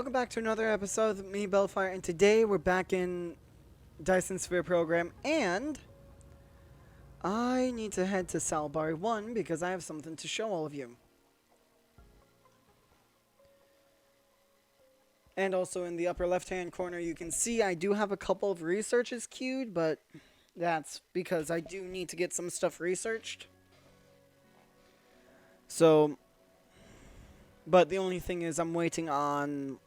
welcome back to another episode of me, Bellfire, and today we're back in Dyson Sphere program, and I need to head to Salbari 1 because I have something to show all of you. And also in the upper left-hand corner you can see I do have a couple of researches queued, but that's because I do need to get some stuff researched. So, but the only thing is I'm waiting on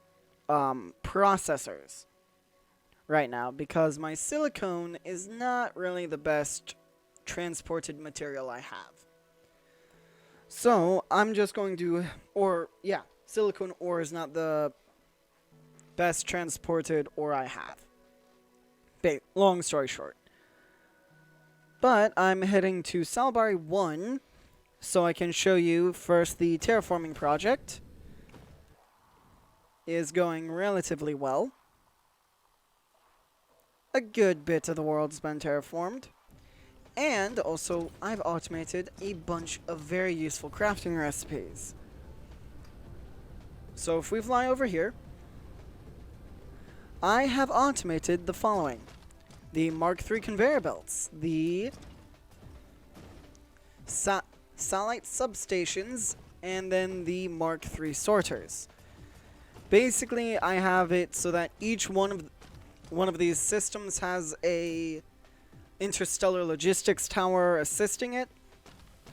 processors right now because my silicone is not really the best transported material I have. So I'm just going to, silicone ore is not the best transported ore I have. Long story short. But I'm heading to Salbari 1 so I can show you first the terraforming project is going relatively well. A good bit of the world's been terraformed. And also, I've automated a bunch of very useful crafting recipes. So if we fly over here, I have automated the following. The Mark III conveyor belts, the satellite substations, and then the Mark III sorters. Basically, I have it so that each one of these systems has a interstellar logistics tower assisting it,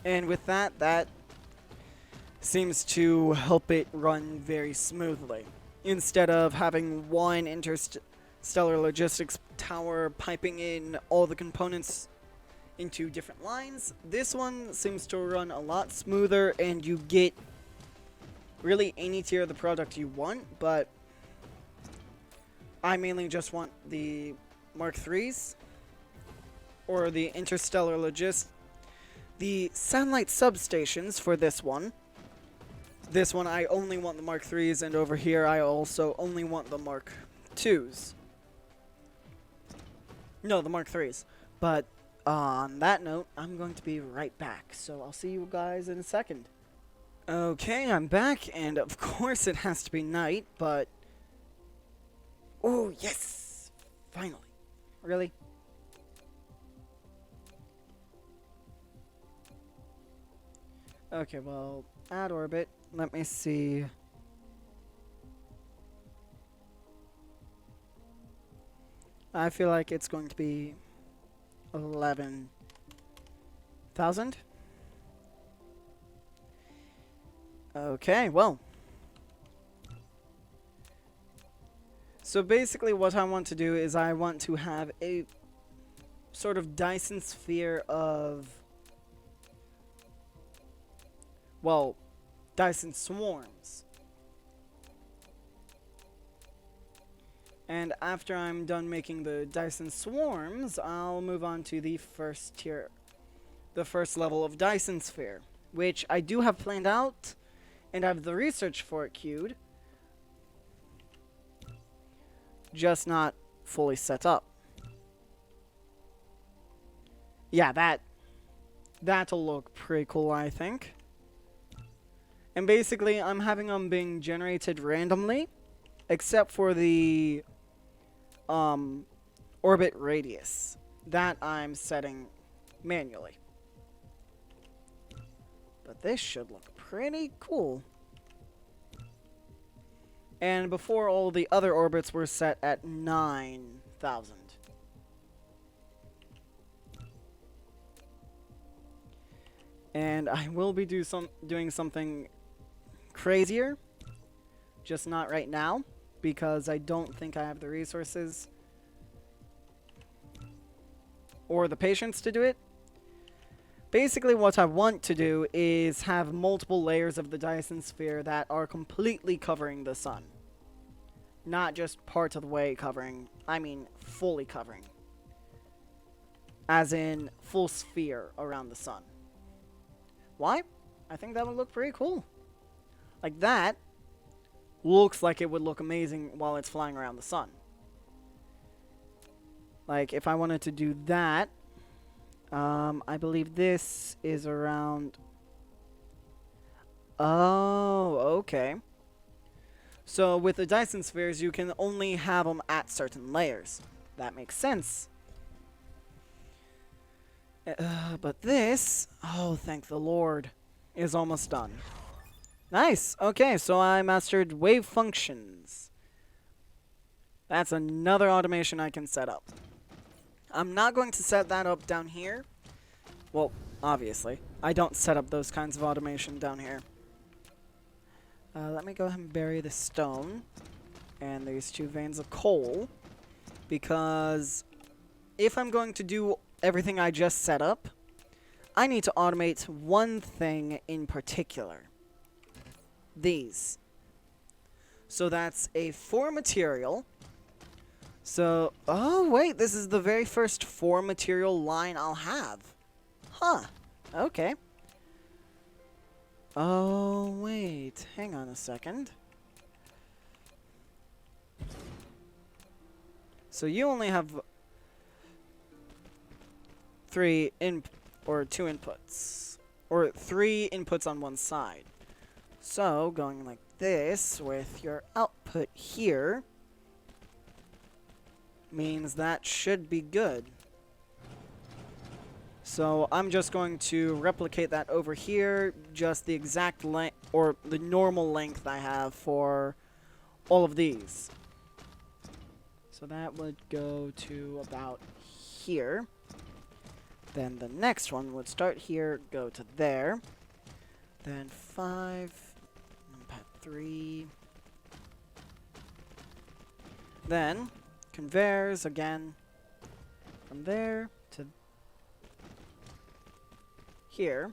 and with that seems to help it run very smoothly. Instead of having one interstellar logistics tower piping in all the components into different lines, this one seems to run a lot smoother, and you get really any tier of the product you want, but I mainly just want the Mark IIIs or the interstellar the satellite substations for this one. This one I only want the Mark IIIs, and over here I also only want the Mark IIs. No, the Mark IIIs. But on that note, I'm going to be right back, so I'll see you guys in a second. Okay, I'm back, and of course it has to be night, but... Oh, yes! Finally. Really? Okay, well, add orbit. Let me see. I feel like it's going to be 11,000. Okay, well. So basically what I want to do is I want to have a sort of Dyson sphere of, well, Dyson Swarms. And after I'm done making the Dyson Swarms, I'll move on to the first tier, the first level of Dyson Sphere, which I do have planned out, and I have the research for it queued, just not fully set up. Yeah, that'll look pretty cool, I think. And basically, I'm having them being generated randomly, except for the orbit radius. That I'm setting manually. But this should look pretty cool. And before, all the other orbits were set at 9,000. And I will be doing something crazier, just not right now, because I don't think I have the resources or the patience to do it. Basically, what I want to do is have multiple layers of the Dyson sphere that are completely covering the sun. Not just part of the way covering, I mean fully covering. As in, full sphere around the sun. Why? I think that would look pretty cool. Like that looks like it would look amazing while it's flying around the sun. Like, if I wanted to do that, I believe this is around... Oh, okay. So with the Dyson spheres, you can only have them at certain layers. That makes sense. But this, oh, thank the Lord, is almost done. Nice. Okay, so I mastered wave functions. That's another automation I can set up. I'm not going to set that up down here. Well, obviously, I don't set up those kinds of automation down here. Let me go ahead and bury the stone and these 2 veins of coal, because if I'm going to do everything I just set up, I need to automate one thing in particular. These. So that's a 4 material. So, oh wait, this is the very first 4 material line I'll have. Huh, okay. Oh, wait, hang on a second. So you only have 2 inputs, or 3 inputs on one side. So going like this with your output here means that should be good. So I'm just going to replicate that over here, just the exact length, or the normal length I have for all of these. So that would go to about here. Then the next one would start here, go to there. Then 5, numpad 3. Then conveyors again from there to here,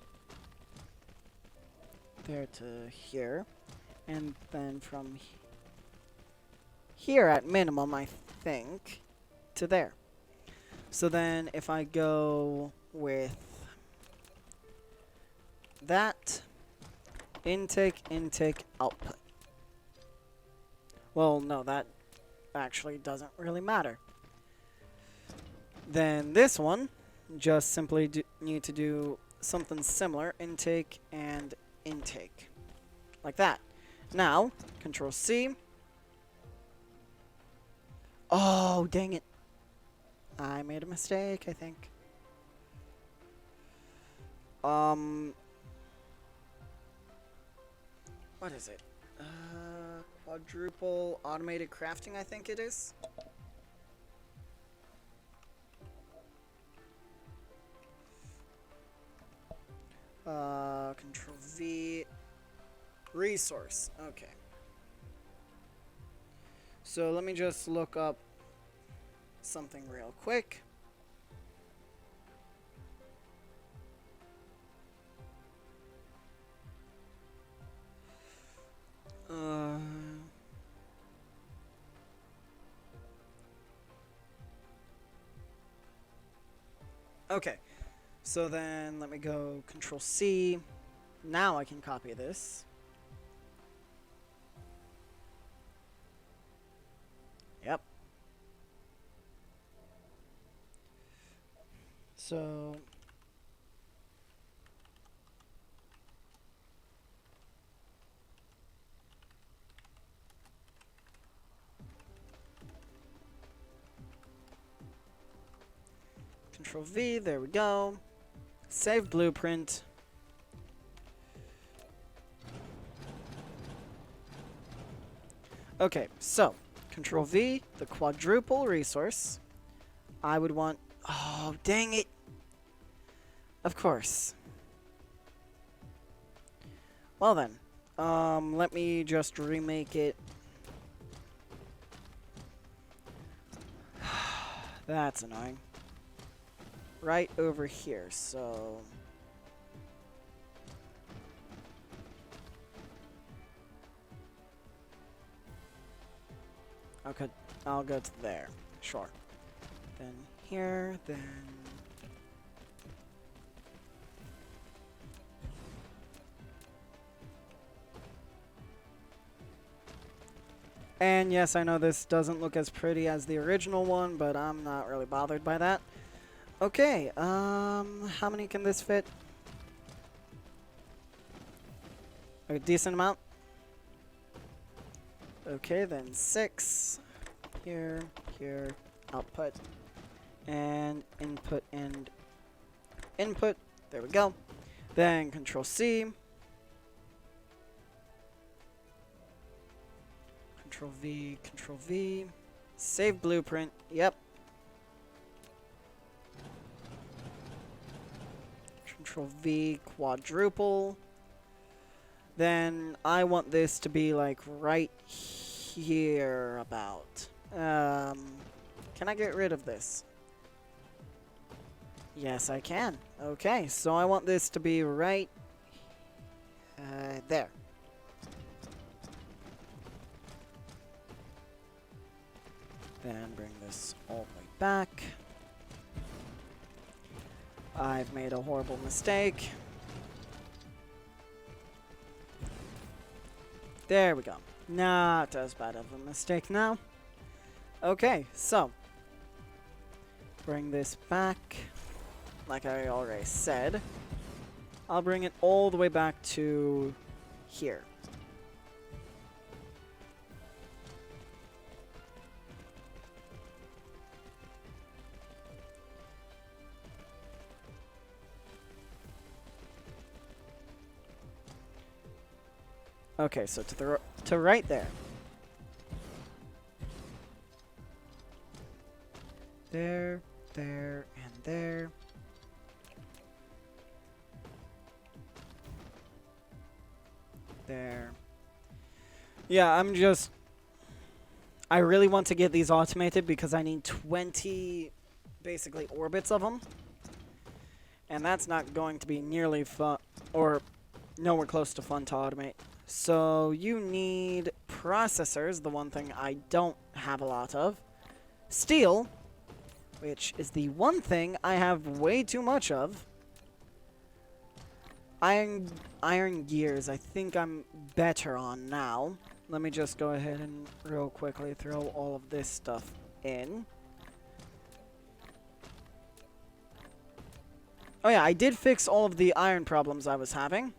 there to here, and then from here at minimum, I think, to there. So then if I go with that, intake, output. Well, no, that actually doesn't really matter. Then this one, just simply need to do something similar, intake and intake, like that. Now, Control C. Oh, dang it. I made a mistake, I think. What is it? Quadruple automated crafting, I think it is. Control V. Resource. Okay. So let me just look up something real quick. Okay. So then let me go Control C. Now I can copy this. Yep. So Control V, there we go. Save blueprint. Okay, so Control V, the quadruple resource. I would want, oh, dang it. Of course. Well then, let me just remake it. That's annoying. Right over here, so okay, I'll go to there. Sure. Then here, then and yes, I know this doesn't look as pretty as the original one, but I'm not really bothered by that. Okay, how many can this fit? A decent amount? Okay, then 6. Here, here, output, and input, and input. There we go. Then Control C. Control V, Control V. Save blueprint. Yep. Control V, quadruple. Then I want this to be like right here about. Can I get rid of this? Yes, I can. Okay, so I want this to be right there. Then bring this all the way back. I've made a horrible mistake. There we go. Not as bad of a mistake now. Okay, so bring this back. Like I already said, I'll bring it all the way back to here. Okay, so to right there. There, there, and there. There. Yeah, I really want to get these automated because I need 20, basically, orbits of them. And that's not going to be nearly fun, or nowhere close to fun to automate. So you need processors, the one thing I don't have a lot of. Steel, which is the one thing I have way too much of. Iron gears, I think I'm better on now. Let me just go ahead and real quickly throw all of this stuff in. Oh yeah, I did fix all of the iron problems I was having.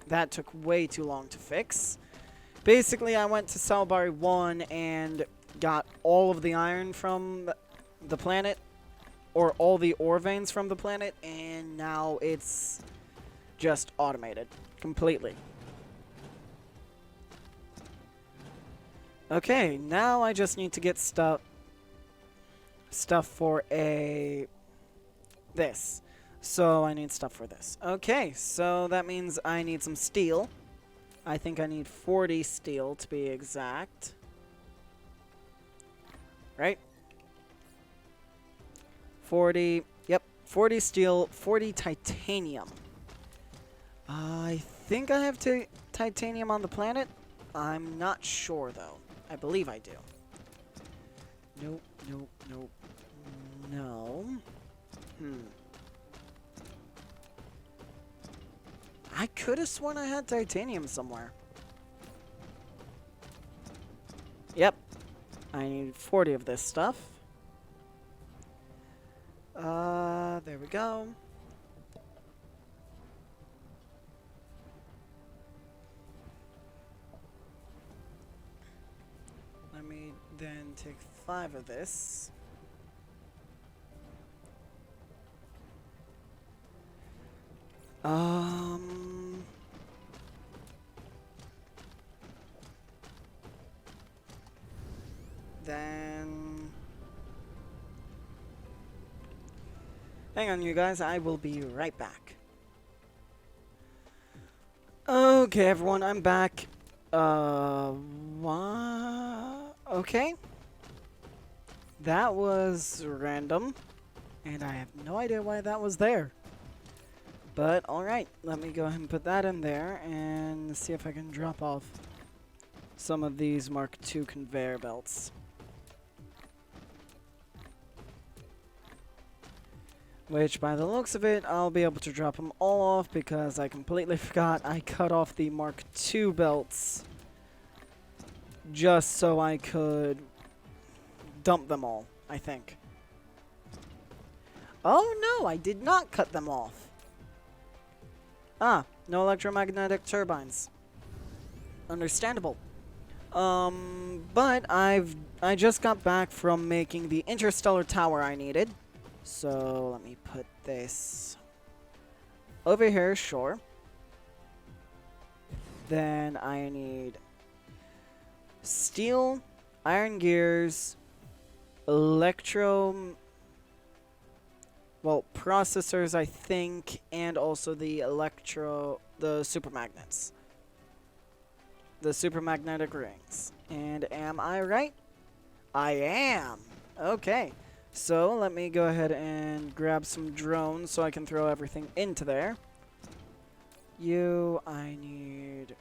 That took way too long to fix. Basically, I went to Salbari 1 and got all of the iron from the planet, or all the ore veins from the planet, and now it's just automated completely. Okay, now I just need to get stuff for this. So I need stuff for this. Okay, so that means I need some steel. I think I need 40 steel to be exact. Right? 40, yep, 40 steel, 40 titanium. I think I have titanium on the planet. I'm not sure, though. I believe I do. Nope, nope, nope. No. I could have sworn I had titanium somewhere. Yep. I need 40 of this stuff. There we go. Let me then take 5 of this. Then hang on, you guys, I will be right back. Okay, everyone, I'm back. Okay. That was random, and I have no idea why that was there. But, alright, let me go ahead and put that in there and see if I can drop off some of these Mark II conveyor belts. Which, by the looks of it, I'll be able to drop them all off because I completely forgot I cut off the Mark II belts just so I could dump them all, I think. Oh no, I did not cut them off. Ah, no electromagnetic turbines. Understandable. But I just got back from making the interstellar tower I needed. So let me put this over here, sure. Then I need steel, iron gears, processors, I think, and also the super magnets. The super magnetic rings. And am I right? I am! Okay. So, let me go ahead and grab some drones so I can throw everything into there. I need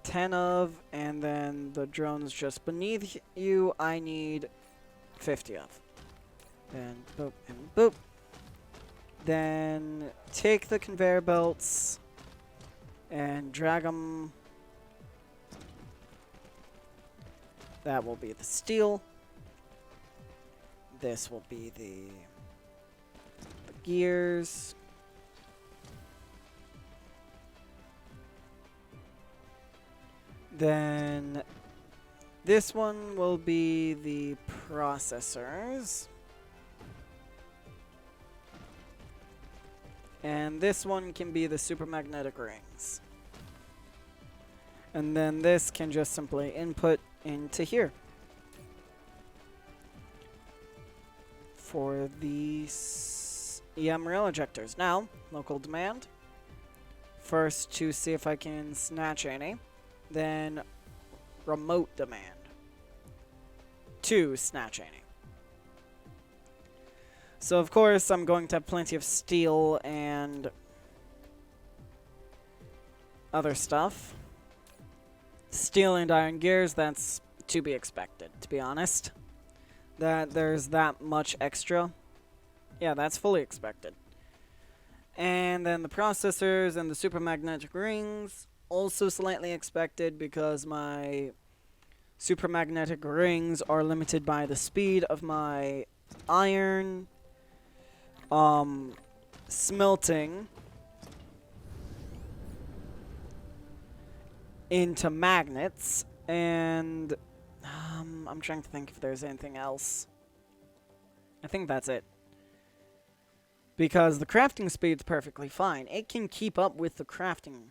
10 of, and then the drones just beneath you, I need 50 of. Then boop and boop. Then take the conveyor belts and drag them. That will be the steel. This will be the gears. Then this one will be the processors. And this one can be the super magnetic rings. And then this can just simply input into here. For the EM rail ejectors. Now, local demand. First to see if I can snatch any. Then remote demand. To snatch any. So of course I'm going to have plenty of steel and other stuff. Steel and iron gears, that's to be expected, to be honest. That there's that much extra. Yeah, that's fully expected. And then the processors and the super magnetic rings, also slightly expected because my super magnetic rings are limited by the speed of my iron smelting into magnets, and I'm trying to think if there's anything else. I think that's it. Because the crafting speed's perfectly fine. It can keep up with the crafting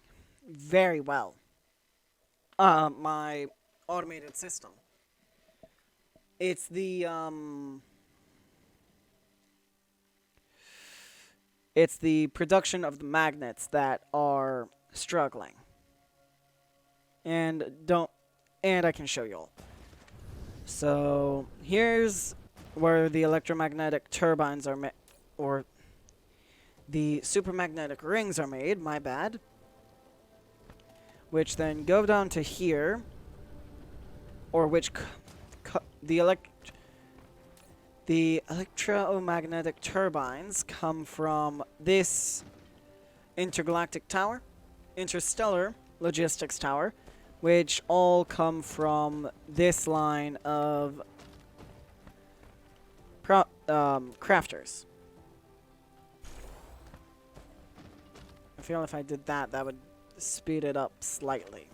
very well. My automated system. It's the production of the magnets that are struggling. And I can show you all. So, here's where the electromagnetic turbines are made, or the supermagnetic rings are made, my bad. Which then go down to here, or which the electromagnetic turbines come from this interstellar logistics tower, which all come from this line of crafters. I feel if I did that, that would speed it up slightly.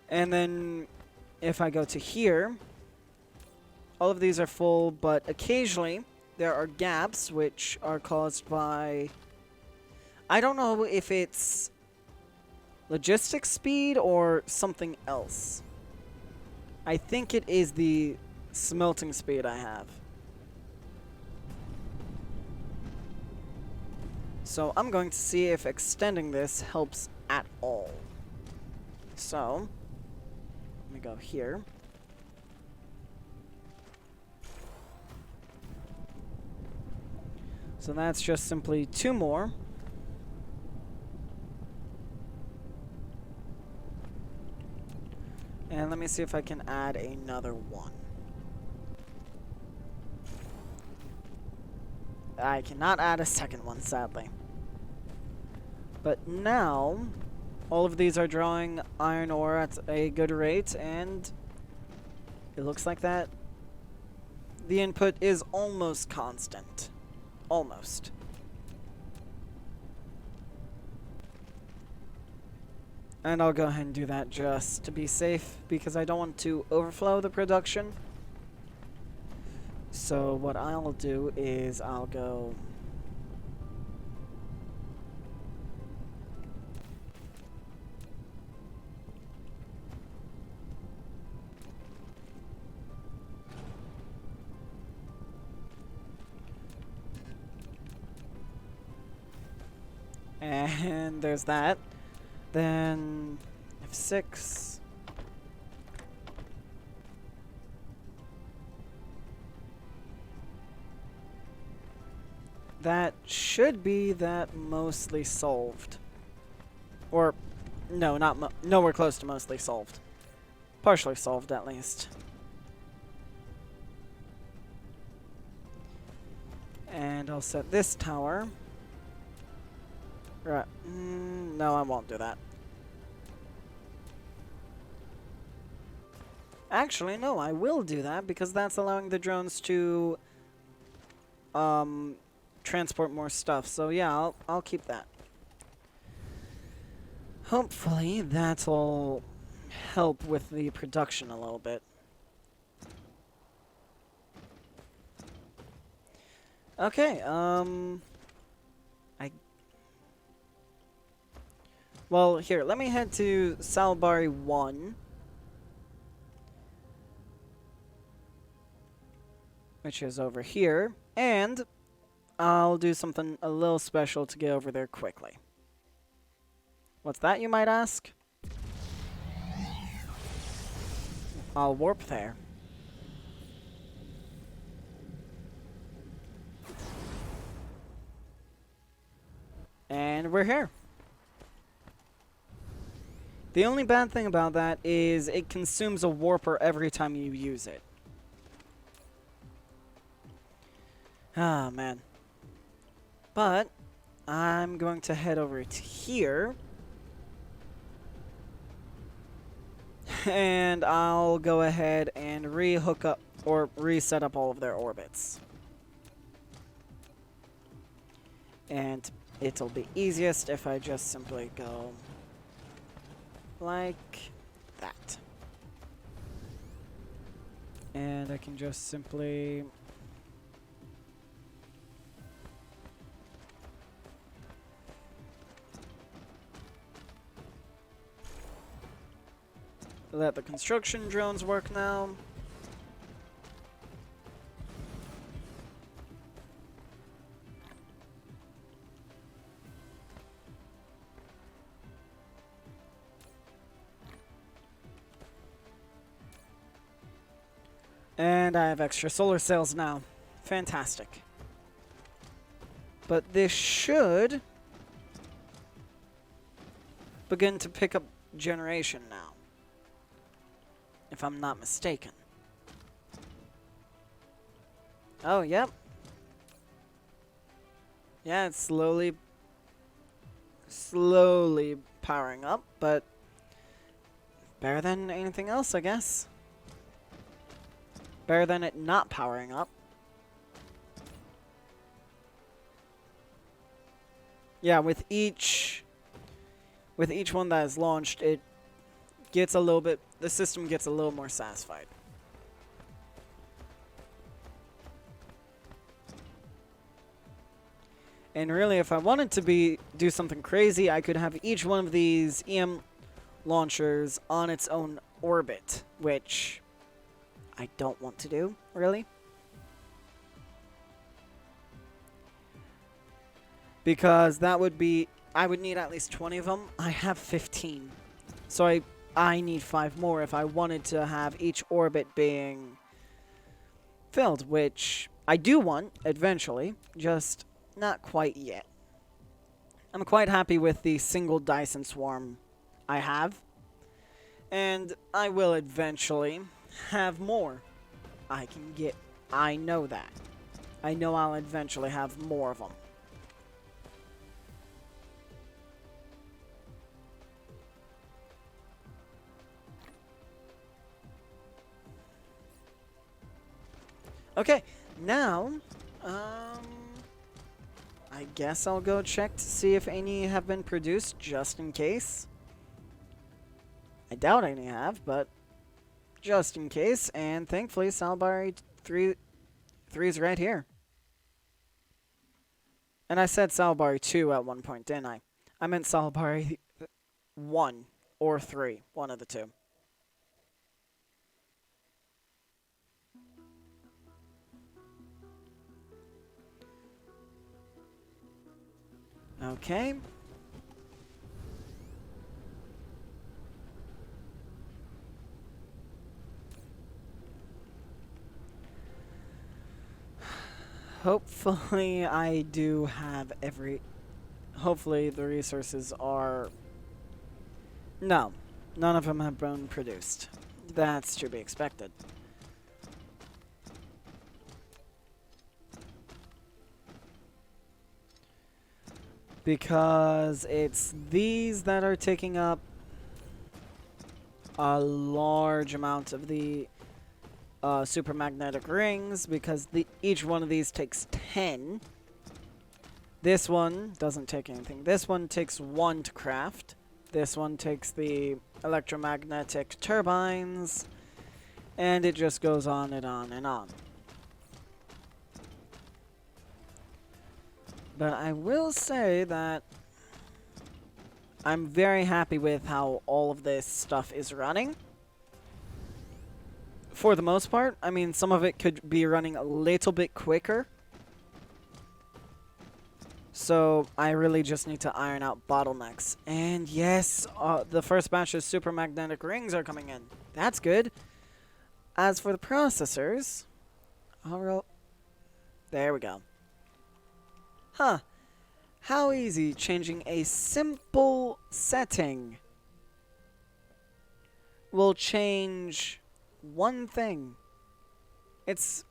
And then if I go to here, all of these are full, but occasionally there are gaps which are caused by, I don't know if it's logistics speed or something else. I think it is the smelting speed I have. So I'm going to see if extending this helps at all. So, let me go here. So that's just simply 2 more. And let me see if I can add another one. I cannot add a second one, sadly. But now, all of these are drawing iron ore at a good rate, and it looks like that the input is almost constant. Almost. And I'll go ahead and do that just to be safe, because I don't want to overflow the production. So what I'll do is I'll go... And there's that. Then F6. That should be that mostly solved. Or, no, not nowhere close to mostly solved. Partially solved, at least. And I'll set this tower. Right. No, I won't do that. Actually, no, I will do that, because that's allowing the drones to transport more stuff. So yeah, I'll keep that. Hopefully that'll help with the production a little bit. Okay, well, here, let me head to Salbari 1. Which is over here. And I'll do something a little special to get over there quickly. What's that, you might ask? I'll warp there. And we're here. The only bad thing about that is it consumes a warper every time you use it. Ah, man. But I'm going to head over to here. And I'll go ahead and re-hook up or reset up all of their orbits. And it'll be easiest if I just simply go like that. And I can just simply let the construction drones work now. And I have extra solar cells now. Fantastic. But this should begin to pick up generation now, if I'm not mistaken. Oh, yep. Yeah, it's slowly powering up, but better than anything else, I guess. Better than it not powering up. Yeah, with each one that is launched, it gets a little bit, the system gets a little more satisfied. And really, if I wanted to do something crazy, I could have each one of these EM launchers on its own orbit, which I don't want to do, really. Because that would be, I would need at least 20 of them. I have 15. So I need 5 more if I wanted to have each orbit being filled, which I do want eventually, just not quite yet. I'm quite happy with the single Dyson Swarm I have, and I will eventually have more. I know that. I know I'll eventually have more of them. Okay, now, I guess I'll go check to see if any have been produced, just in case. I doubt any have, but just in case. And thankfully, Salbari 3 is right here. And I said Salbari 2 at one point, didn't I? I meant Salbari 1 or 3, one of the two. Okay. Hopefully I do have hopefully the resources are... No, none of them have been produced. That's to be expected. Because it's these that are taking up a large amount of the super magnetic rings, because each one of these takes 10. This one doesn't take anything. This one takes 1 to craft. This one takes the electromagnetic turbines. And it just goes on and on and on. But I will say that I'm very happy with how all of this stuff is running. For the most part. I mean, some of it could be running a little bit quicker. So I really just need to iron out bottlenecks. And yes, the first batch of super magnetic rings are coming in. That's good. As for the processors, there we go. Huh. How easy changing a simple setting will change one thing. It's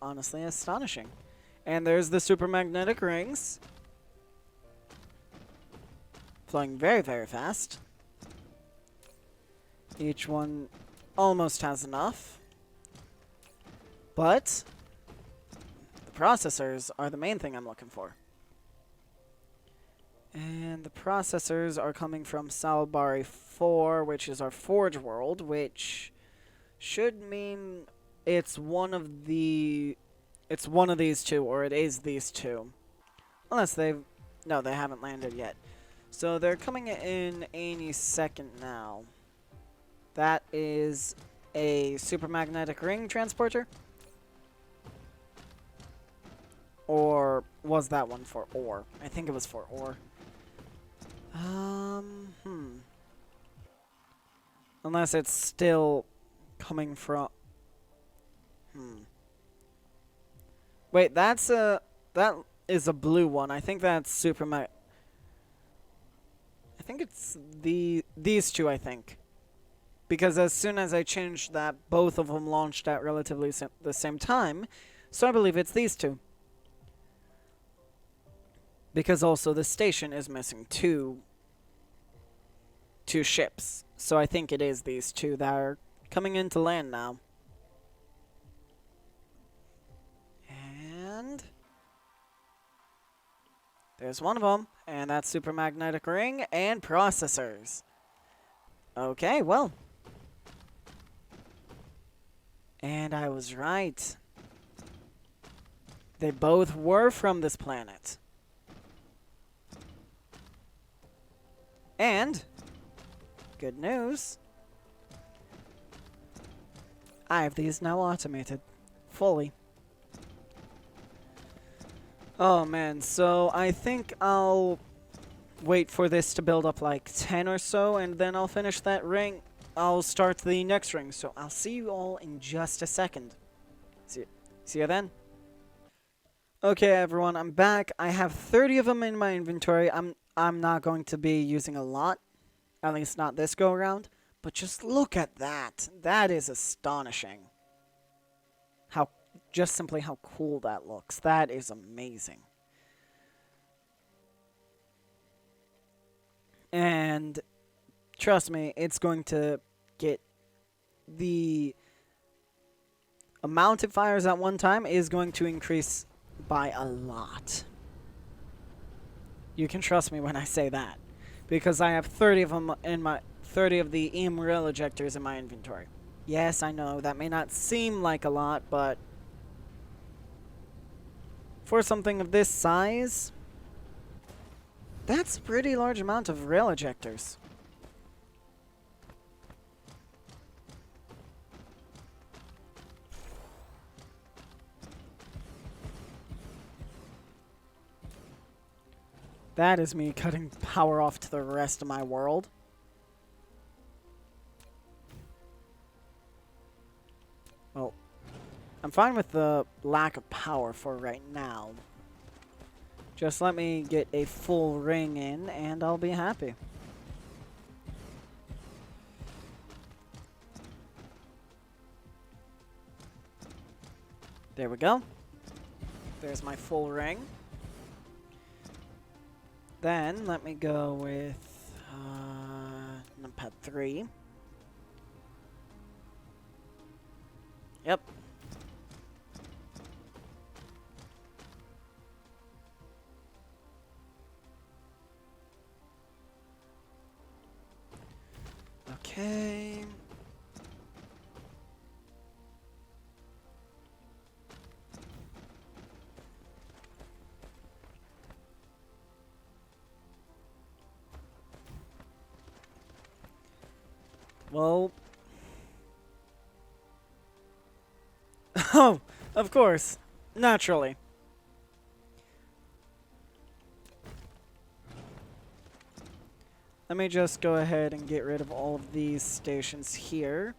honestly astonishing. And there's the super magnetic rings. Flowing very, very fast. Each one almost has enough. But the processors are the main thing I'm looking for. And the processors are coming from Salbari 4, which is our Forge world, which should mean it's one of these two, or it is these two. Unless no, they haven't landed yet. So they're coming in any second now. That is a super magnetic ring transporter. Or was that one for ore? I think it was for ore. Unless it's still coming from... Wait, that is a blue one. I think that's I think it's these two, I think. Because as soon as I changed that, both of them launched at relatively the same time. So I believe it's these two. Because also the station is missing two ships. So I think it is these two that are coming into land now. And there's one of them. And that's super magnetic ring and processors. Okay, well. And I was right. They both were from this planet. And, good news, I have these now automated, fully. Oh man, so I think I'll wait for this to build up like 10 or so, and then I'll finish that ring. I'll start the next ring, so I'll see you all in just a second. See you then. Okay everyone, I'm back. I have 30 of them in my inventory. I'm not going to be using a lot, at least not this go around, but just look at that. That is astonishing. Just simply how cool that looks. That is amazing. And trust me, it's going to get the amount it fires at one time is going to increase by a lot. You can trust me when I say that, because I have 30 of them in my 30 of the EM rail ejectors in my inventory. Yes, I know, that may not seem like a lot, but for something of this size, that's a pretty large amount of rail ejectors. That is me cutting power off to the rest of my world. Well, I'm fine with the lack of power for right now. Just let me get a full ring in and I'll be happy. There we go. There's my full ring. Then let me go with numpad 3. Yep. Okay. Well. Oh, of course. Naturally. Let me just go ahead and get rid of all of these stations here,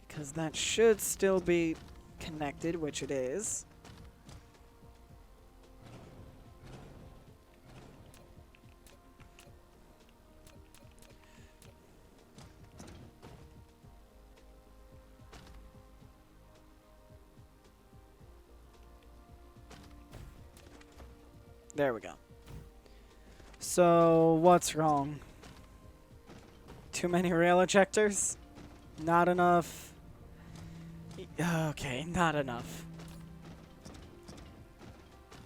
because that should still be connected, which it is. There we go. So, what's wrong? Too many rail ejectors? Not enough? Okay, not enough.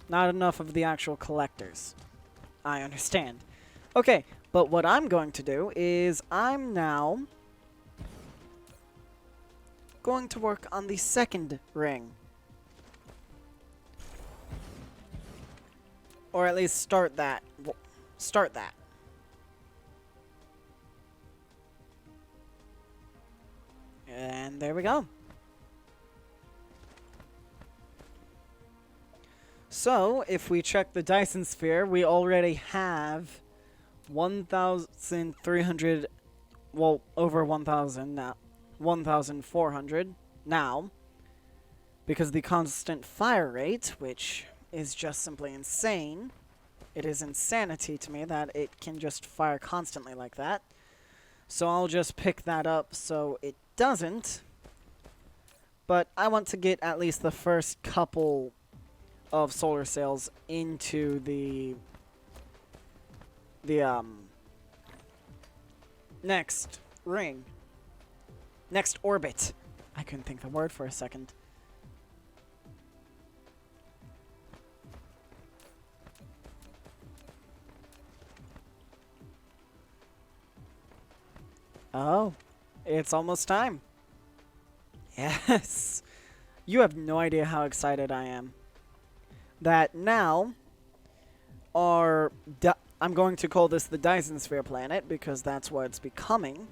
Not enough of the actual collectors. I understand. Okay, but what I'm going to do is I'm now going to work on the second ring. Or at least start that. Start that. And there we go. So, if we check the Dyson Sphere, we already have 1,300, well, over 1,000 now, 1,400 now, because the constant fire rate, which is just simply insane. It is insanity to me that it can just fire constantly like that. So I'll just pick that up so it doesn't. But I want to get at least the first couple of solar sails into the next ring. Next orbit. I couldn't think the word for a second. Oh, it's almost time. Yes. You have no idea how excited I am. That now, I'm going to call this the Dyson Sphere planet because that's what it's becoming.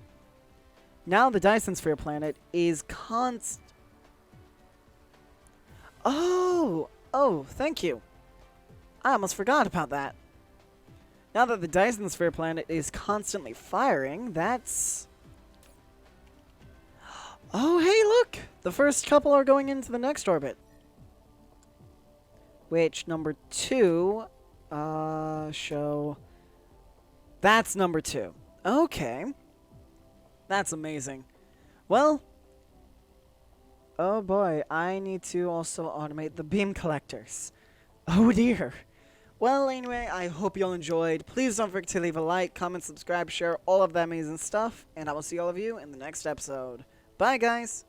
Now the Dyson Sphere planet is Oh, thank you. I almost forgot about that. Now that the Dyson Sphere planet is constantly firing, that's... Oh, hey, look! The first couple are going into the next orbit. Which, number 2... show... That's number 2. Okay. That's amazing. Well... Oh boy, I need to also automate the beam collectors. Oh dear. Well, anyway, I hope you all enjoyed. Please don't forget to leave a like, comment, subscribe, share, all of that amazing stuff. And I will see all of you in the next episode. Bye, guys!